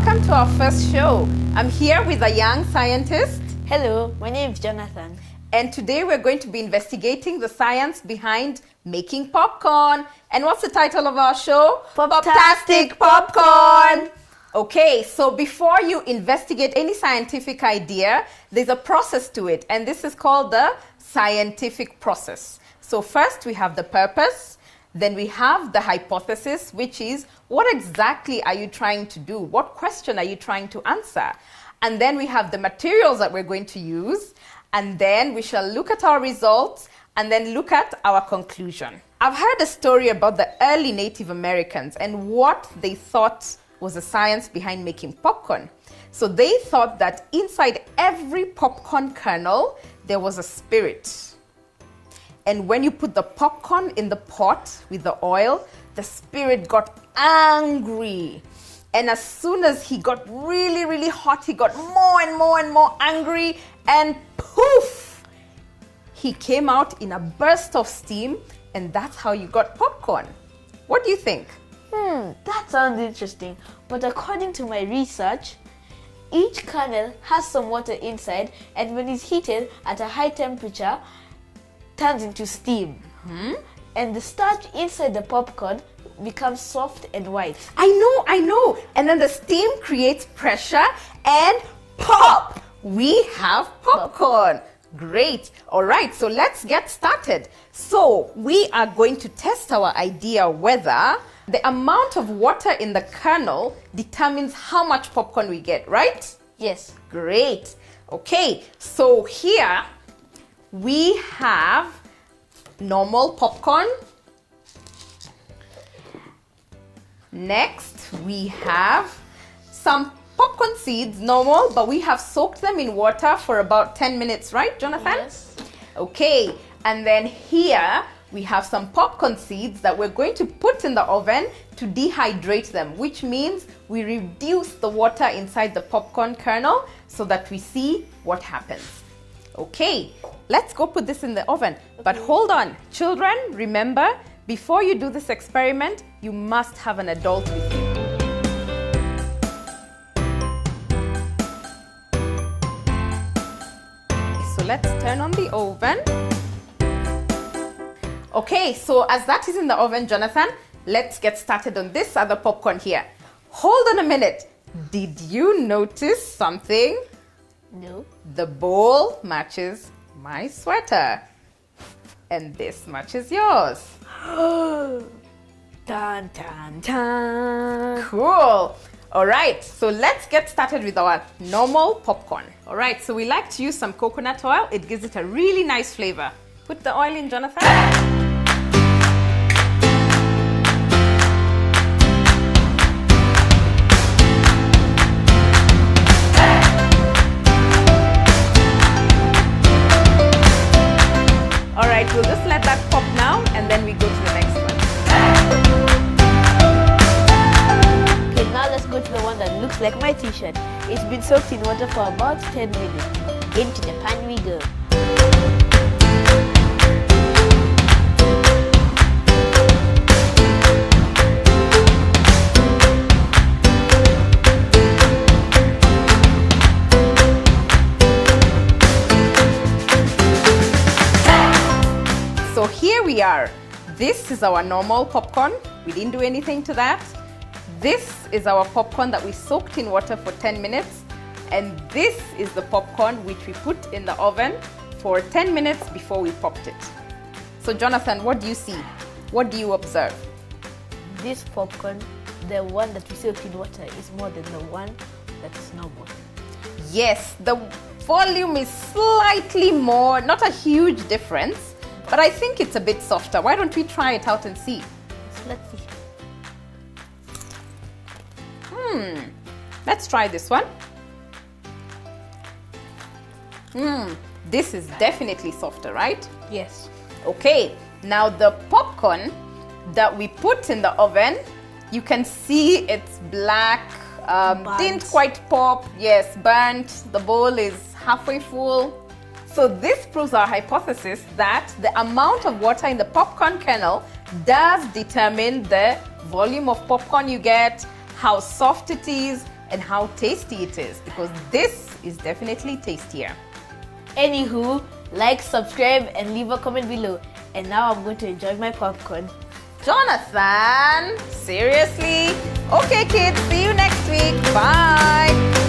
welcome to our first show. I'm here with a young scientist. Hello, my name is Jonathan. And today we're going to be investigating the science behind making popcorn. And what's the title of our show? Poptastic Popcorn. Okay, so before you investigate any scientific idea, there's a process to it. And this is called the scientific process. So first we have the purpose. Then we have the hypothesis, which is what exactly are you trying to do? What question are you trying to answer? And then we have the materials that we're going to use. And then we shall look at our results and then look at our conclusion. I've heard a story about the early Native Americans and what they thought was the science behind making popcorn. So they thought that inside every popcorn kernel, there was a spirit. And when you put the popcorn in the pot with the oil, the spirit got angry. And as soon as he got really, really hot, he got more and more and more angry. And poof, he came out in a burst of steam. And that's how you got popcorn. What do you think? That sounds interesting. But according to my research, each kernel has some water inside, and when it's heated at a high temperature, turns into steam. And the starch inside the popcorn becomes soft and white. I know. And then the steam creates pressure and pop! We have popcorn. Great. All right, so let's get started. So we are going to test our idea whether the amount of water in the kernel determines how much popcorn we get, right? Yes. Great. Okay, so here we have normal popcorn. Next, we have some popcorn seeds, normal, but we have soaked them in water for about 10 minutes, right, Jonathan? Yes. Okay, and then here we have some popcorn seeds that we're going to put in the oven to dehydrate them, which means we reduce the water inside the popcorn kernel so that we see what happens. Okay, let's go put this in the oven. But hold on, children, remember, before you do this experiment, you must have an adult with you. So let's turn on the oven. Okay, so as that is in the oven, Jonathan, let's get started on this other popcorn here. Hold on a minute. Did you notice something? No. The bowl matches my sweater. And this matches yours. Dun, dun, dun. Cool. All right, so let's get started with our normal popcorn. All right, so we like to use some coconut oil. It gives it a really nice flavor. Put the oil in, Jonathan. All right, we'll just let that pop now and then we go to the next one. Okay, now let's go to the one that looks like my t-shirt. It's been soaked in water for about 10 minutes. Into the pan we go. So here we are. This is our normal popcorn. We didn't do anything to that. This is our popcorn that we soaked in water for 10 minutes. And this is the popcorn which we put in the oven for 10 minutes before we popped it. So Jonathan, what do you see? What do you observe? This popcorn, the one that we soaked in water, is more than the one that is normal. Yes, the volume is slightly more, not a huge difference. But I think it's a bit softer. Why don't we try it out and see? So let's see. Let's try this one. This is definitely softer, right? Yes. Okay, now the popcorn that we put in the oven, you can see it's black, didn't quite pop. Yes, burnt. The bowl is halfway full. So this proves our hypothesis that the amount of water in the popcorn kernel does determine the volume of popcorn you get, how soft it is, and how tasty it is, because this is definitely tastier. Anywho, like, subscribe, and leave a comment below. And now I'm going to enjoy my popcorn. Jonathan, seriously? Okay kids, see you next week. Bye.